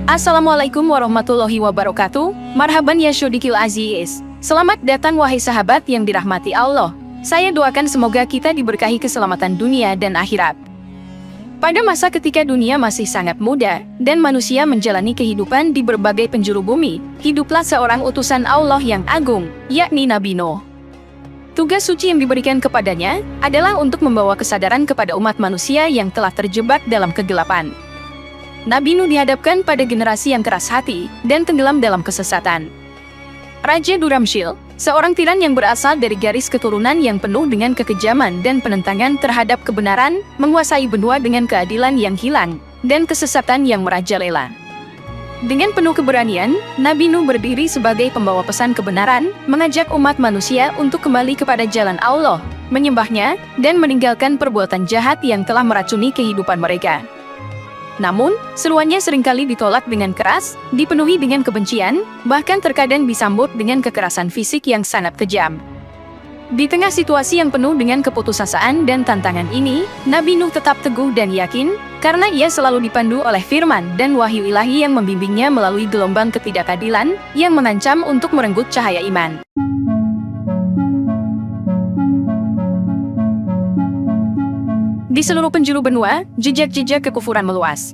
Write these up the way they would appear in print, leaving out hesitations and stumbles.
Assalamualaikum warahmatullahi wabarakatuh. Marhaban ya syudikil aziz. Selamat datang wahai sahabat yang dirahmati Allah. Saya doakan semoga kita diberkahi keselamatan dunia dan akhirat. Pada masa ketika dunia masih sangat muda, dan manusia menjalani kehidupan di berbagai penjuru bumi, hiduplah seorang utusan Allah yang agung, yakni Nabi Nuh. Tugas suci yang diberikan kepadanya adalah untuk membawa kesadaran kepada umat manusia yang telah terjebak dalam kegelapan. Nabi Nuh dihadapkan pada generasi yang keras hati dan tenggelam dalam kesesatan. Raja Duramsyil, seorang tiran yang berasal dari garis keturunan yang penuh dengan kekejaman dan penentangan terhadap kebenaran, menguasai benua dengan keadilan yang hilang dan kesesatan yang merajalela. Dengan penuh keberanian, Nabi Nuh berdiri sebagai pembawa pesan kebenaran, mengajak umat manusia untuk kembali kepada jalan Allah, menyembahnya, dan meninggalkan perbuatan jahat yang telah meracuni kehidupan mereka. Namun, seruannya seringkali ditolak dengan keras, dipenuhi dengan kebencian, bahkan terkadang disambut dengan kekerasan fisik yang sangat kejam. Di tengah situasi yang penuh dengan keputusasaan dan tantangan ini, Nabi Nuh tetap teguh dan yakin, karena ia selalu dipandu oleh firman dan wahyu ilahi yang membimbingnya melalui gelombang ketidakadilan, yang mengancam untuk merenggut cahaya iman. Di seluruh penjuru benua, jejak-jejak kekufuran meluas.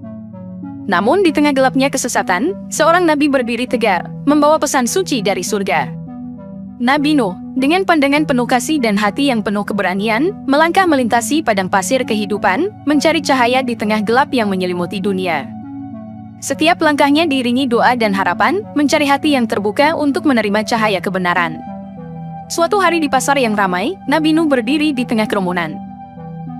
Namun di tengah gelapnya kesesatan, seorang nabi berdiri tegar, membawa pesan suci dari surga. Nabi Nuh, dengan pandangan penuh kasih dan hati yang penuh keberanian, melangkah melintasi padang pasir kehidupan, mencari cahaya di tengah gelap yang menyelimuti dunia. Setiap langkahnya diiringi doa dan harapan, mencari hati yang terbuka untuk menerima cahaya kebenaran. Suatu hari di pasar yang ramai, Nabi Nuh berdiri di tengah kerumunan.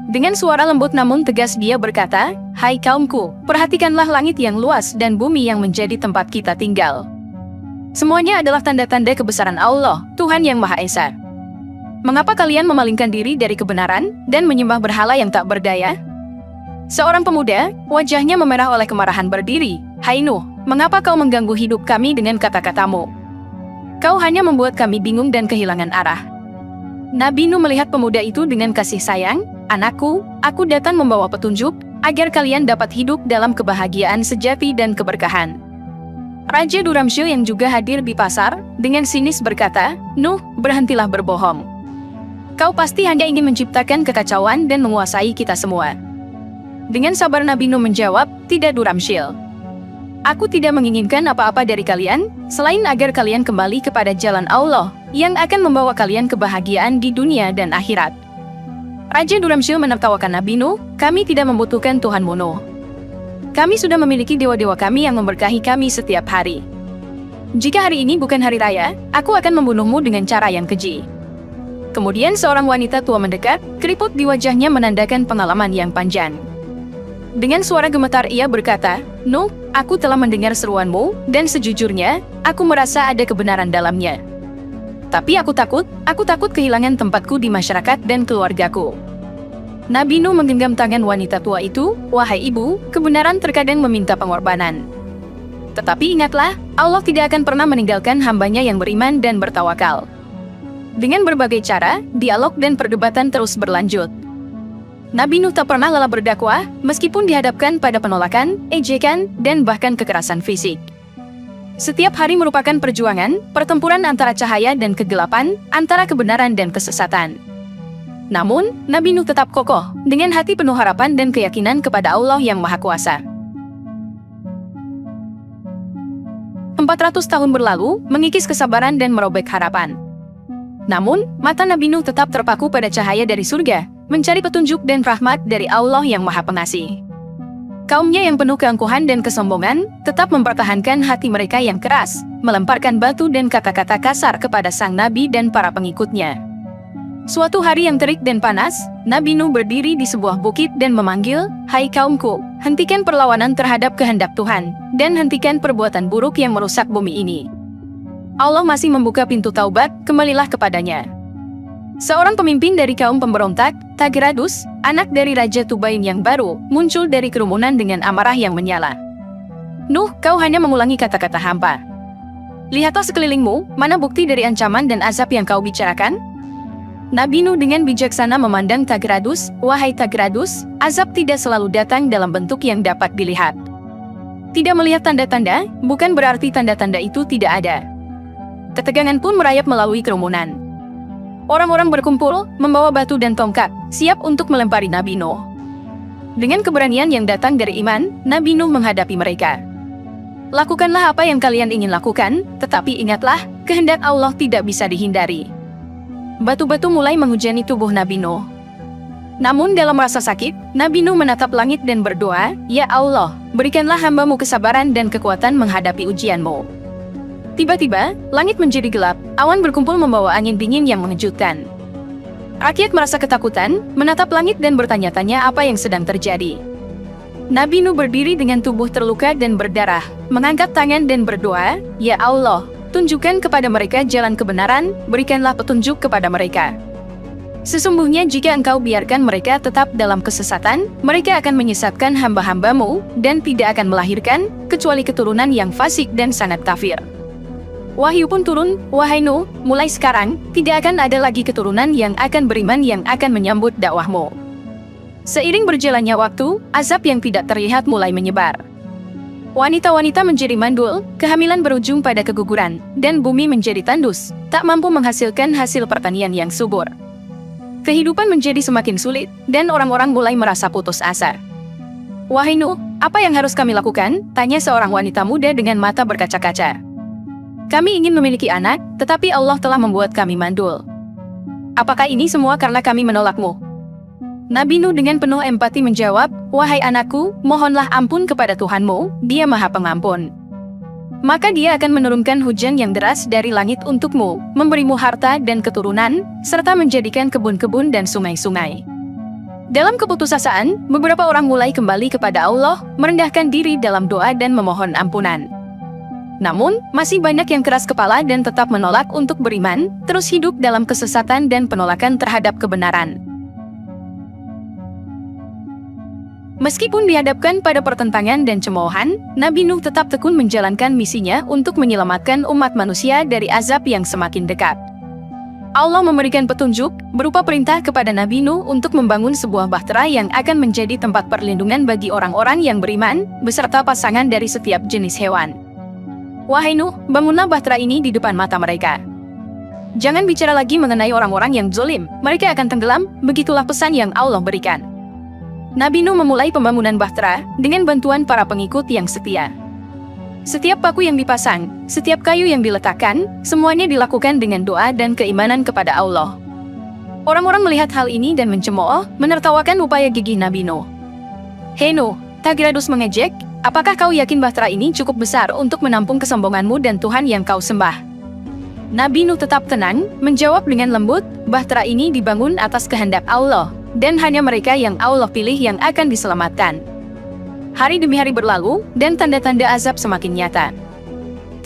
Dengan suara lembut namun tegas dia berkata, "Hai kaumku, perhatikanlah langit yang luas dan bumi yang menjadi tempat kita tinggal. Semuanya adalah tanda-tanda kebesaran Allah, Tuhan yang Maha Esa. Mengapa kalian memalingkan diri dari kebenaran dan menyembah berhala yang tak berdaya?" Seorang pemuda, wajahnya memerah oleh kemarahan berdiri, "Hai Nuh, mengapa kau mengganggu hidup kami dengan kata-katamu? Kau hanya membuat kami bingung dan kehilangan arah." Nabi Nuh melihat pemuda itu dengan kasih sayang, "Anakku, aku datang membawa petunjuk, agar kalian dapat hidup dalam kebahagiaan sejati dan keberkahan." Raja Duramsyil yang juga hadir di pasar, dengan sinis berkata, "Nuh, berhentilah berbohong. Kau pasti hanya ingin menciptakan kekacauan dan menguasai kita semua." Dengan sabar Nabi Nuh menjawab, "Tidak Duramsyil. Aku tidak menginginkan apa-apa dari kalian, selain agar kalian kembali kepada jalan Allah, yang akan membawa kalian kebahagiaan di dunia dan akhirat." Raja Duramsyil menertawakan Nabi Nuh, "Kami tidak membutuhkan Tuhanmu Nuh. Kami sudah memiliki dewa-dewa kami yang memberkahi kami setiap hari. Jika hari ini bukan hari raya, aku akan membunuhmu dengan cara yang keji." Kemudian seorang wanita tua mendekat, keriput di wajahnya menandakan pengalaman yang panjang. Dengan suara gemetar ia berkata, "Nuh, aku telah mendengar seruanmu, dan sejujurnya, aku merasa ada kebenaran dalamnya. Tapi aku takut kehilangan tempatku di masyarakat dan keluargaku." Nabi Nuh menggenggam tangan wanita tua itu, "Wahai ibu, kebenaran terkadang meminta pengorbanan. Tetapi ingatlah, Allah tidak akan pernah meninggalkan hambanya yang beriman dan bertawakal." Dengan berbagai cara, dialog dan perdebatan terus berlanjut. Nabi Nuh tak pernah lelah berdakwah, meskipun dihadapkan pada penolakan, ejekan, dan bahkan kekerasan fisik. Setiap hari merupakan perjuangan, pertempuran antara cahaya dan kegelapan, antara kebenaran dan kesesatan. Namun, Nabi Nuh tetap kokoh, dengan hati penuh harapan dan keyakinan kepada Allah yang Maha Kuasa. 400 tahun berlalu, mengikis kesabaran dan merobek harapan. Namun, mata Nabi Nuh tetap terpaku pada cahaya dari surga, mencari petunjuk dan rahmat dari Allah yang Maha Pengasih. Kaumnya yang penuh keangkuhan dan kesombongan, tetap mempertahankan hati mereka yang keras, melemparkan batu dan kata-kata kasar kepada sang Nabi dan para pengikutnya. Suatu hari yang terik dan panas, Nabi Nuh berdiri di sebuah bukit dan memanggil, "Hai kaumku, hentikan perlawanan terhadap kehendak Tuhan, dan hentikan perbuatan buruk yang merusak bumi ini. Allah masih membuka pintu taubat, kembalilah kepadanya." Seorang pemimpin dari kaum pemberontak, Tagradus, anak dari Raja Tubain yang baru, muncul dari kerumunan dengan amarah yang menyala. "Nuh, kau hanya mengulangi kata-kata hampa. Lihatlah sekelilingmu, mana bukti dari ancaman dan azab yang kau bicarakan?" Nabi Nuh dengan bijaksana memandang Tagradus, "Wahai Tagradus, azab tidak selalu datang dalam bentuk yang dapat dilihat. Tidak melihat tanda-tanda, bukan berarti tanda-tanda itu tidak ada. Ketegangan pun merayap melalui kerumunan. Orang-orang berkumpul, membawa batu dan tongkat, siap untuk melempari Nabi Nuh. Dengan keberanian yang datang dari iman, Nabi Nuh menghadapi mereka. Lakukanlah apa yang kalian ingin lakukan, tetapi ingatlah, kehendak Allah tidak bisa dihindari. Batu-batu mulai menghujani tubuh Nabi Nuh. Namun dalam rasa sakit, Nabi Nuh menatap langit dan berdoa, "Ya Allah, berikanlah hamba-Mu kesabaran dan kekuatan menghadapi ujian-Mu." Tiba-tiba, langit menjadi gelap, awan berkumpul membawa angin dingin yang mengejutkan. Rakyat merasa ketakutan, menatap langit dan bertanya-tanya apa yang sedang terjadi. Nabi Nuh berdiri dengan tubuh terluka dan berdarah, mengangkat tangan dan berdoa, "Ya Allah, tunjukkan kepada mereka jalan kebenaran, berikanlah petunjuk kepada mereka. Sesungguhnya jika Engkau biarkan mereka tetap dalam kesesatan, mereka akan menyesatkan hamba-hamba-Mu dan tidak akan melahirkan, kecuali keturunan yang fasik dan sangat kafir." Wahyu pun turun, "Wahai Nuh, mulai sekarang, tidak akan ada lagi keturunan yang akan beriman yang akan menyambut dakwahmu." Seiring berjalannya waktu, azab yang tidak terlihat mulai menyebar. Wanita-wanita menjadi mandul, kehamilan berujung pada keguguran, dan bumi menjadi tandus, tak mampu menghasilkan hasil pertanian yang subur. Kehidupan menjadi semakin sulit, dan orang-orang mulai merasa putus asa. "Wahai Nuh, apa yang harus kami lakukan?" tanya seorang wanita muda dengan mata berkaca-kaca. "Kami ingin memiliki anak, tetapi Allah telah membuat kami mandul. Apakah ini semua karena kami menolakmu?" Nabi Nuh dengan penuh empati menjawab, "Wahai anakku, mohonlah ampun kepada Tuhanmu, Dia Maha Pengampun. Maka Dia akan menurunkan hujan yang deras dari langit untukmu, memberimu harta dan keturunan, serta menjadikan kebun-kebun dan sungai-sungai." Dalam keputusasaan, beberapa orang mulai kembali kepada Allah, merendahkan diri dalam doa dan memohon ampunan. Namun, masih banyak yang keras kepala dan tetap menolak untuk beriman, terus hidup dalam kesesatan dan penolakan terhadap kebenaran. Meskipun dihadapkan pada pertentangan dan cemoohan, Nabi Nuh tetap tekun menjalankan misinya untuk menyelamatkan umat manusia dari azab yang semakin dekat. Allah memberikan petunjuk, berupa perintah kepada Nabi Nuh untuk membangun sebuah bahtera yang akan menjadi tempat perlindungan bagi orang-orang yang beriman, beserta pasangan dari setiap jenis hewan. "Wahai Nuh, bangunlah bahtera ini di depan mata mereka. Jangan bicara lagi mengenai orang-orang yang zalim, mereka akan tenggelam," begitulah pesan yang Allah berikan. Nabi Nuh memulai pembangunan bahtera dengan bantuan para pengikut yang setia. Setiap paku yang dipasang, setiap kayu yang diletakkan, semuanya dilakukan dengan doa dan keimanan kepada Allah. Orang-orang melihat hal ini dan mencemooh, menertawakan upaya gigih Nabi Nuh. "Hei Nuh," Tagradus mengejek, "apakah kau yakin bahtera ini cukup besar untuk menampung kesombonganmu dan Tuhan yang kau sembah?" Nabi Nuh tetap tenang, menjawab dengan lembut, "Bahtera ini dibangun atas kehendak Allah, dan hanya mereka yang Allah pilih yang akan diselamatkan." Hari demi hari berlalu, dan tanda-tanda azab semakin nyata.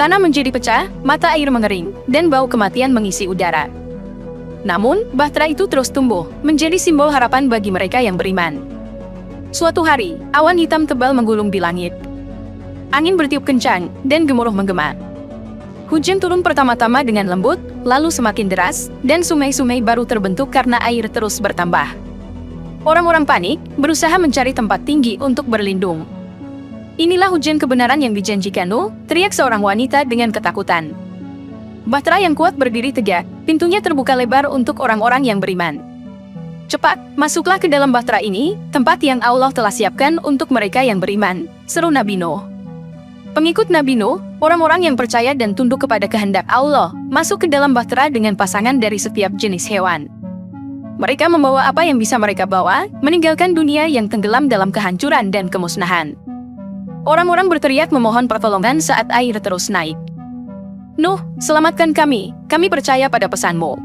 Tanah menjadi pecah, mata air mengering, dan bau kematian mengisi udara. Namun, bahtera itu terus tumbuh, menjadi simbol harapan bagi mereka yang beriman. Suatu hari, awan hitam tebal menggulung di langit. Angin bertiup kencang, dan gemuruh menggema. Hujan turun pertama-tama dengan lembut, lalu semakin deras, dan sungai-sungai baru terbentuk karena air terus bertambah. Orang-orang panik, berusaha mencari tempat tinggi untuk berlindung. "Inilah hujan kebenaran yang dijanjikan Nuh," teriak seorang wanita dengan ketakutan. Bahtera yang kuat berdiri tegak, pintunya terbuka lebar untuk orang-orang yang beriman. "Cepat, masuklah ke dalam bahtera ini, tempat yang Allah telah siapkan untuk mereka yang beriman," seru Nabi Nuh. Pengikut Nabi Nuh, orang-orang yang percaya dan tunduk kepada kehendak Allah, masuk ke dalam bahtera dengan pasangan dari setiap jenis hewan. Mereka membawa apa yang bisa mereka bawa, meninggalkan dunia yang tenggelam dalam kehancuran dan kemusnahan. Orang-orang berteriak memohon pertolongan saat air terus naik. "Nuh, selamatkan kami percaya pada pesan-Mu."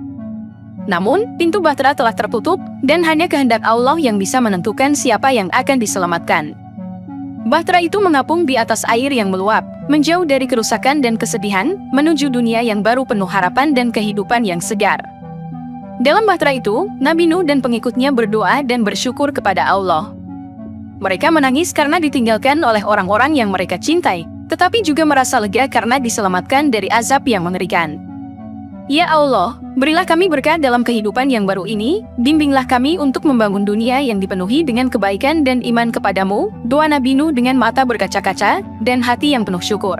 Namun, pintu bahtera telah tertutup, dan hanya kehendak Allah yang bisa menentukan siapa yang akan diselamatkan. Bahtera itu mengapung di atas air yang meluap, menjauh dari kerusakan dan kesedihan, menuju dunia yang baru penuh harapan dan kehidupan yang segar. Dalam bahtera itu, Nabi Nuh dan pengikutnya berdoa dan bersyukur kepada Allah. Mereka menangis karena ditinggalkan oleh orang-orang yang mereka cintai, tetapi juga merasa lega karena diselamatkan dari azab yang mengerikan. Ya Allah, berilah kami berkah dalam kehidupan yang baru ini, bimbinglah kami untuk membangun dunia yang dipenuhi dengan kebaikan dan iman kepadamu, doa Nabi Nuh dengan mata berkaca-kaca, dan hati yang penuh syukur.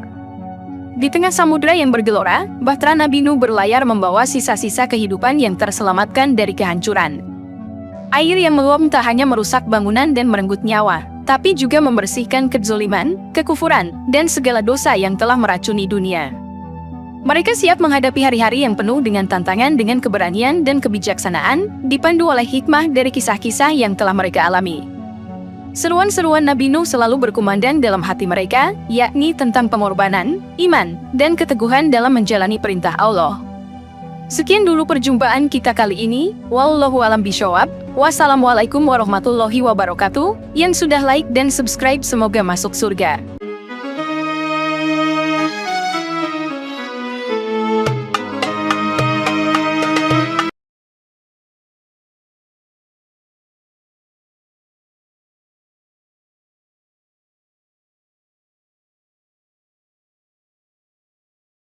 Di tengah samudra yang bergelora, bahtera Nabi Nuh berlayar membawa sisa-sisa kehidupan yang terselamatkan dari kehancuran. Air yang meluap tak hanya merusak bangunan dan merenggut nyawa, tapi juga membersihkan kezoliman, kekufuran, dan segala dosa yang telah meracuni dunia. Mereka siap menghadapi hari-hari yang penuh dengan tantangan dengan keberanian dan kebijaksanaan, dipandu oleh hikmah dari kisah-kisah yang telah mereka alami. Seruan-seruan Nabi Nuh selalu berkumandang dalam hati mereka, yakni tentang pengorbanan, iman, dan keteguhan dalam menjalani perintah Allah. Sekian dulu perjumpaan kita kali ini, wallahu alam bishawab, wassalamualaikum warahmatullahi wabarakatuh, yang sudah like dan subscribe semoga masuk surga.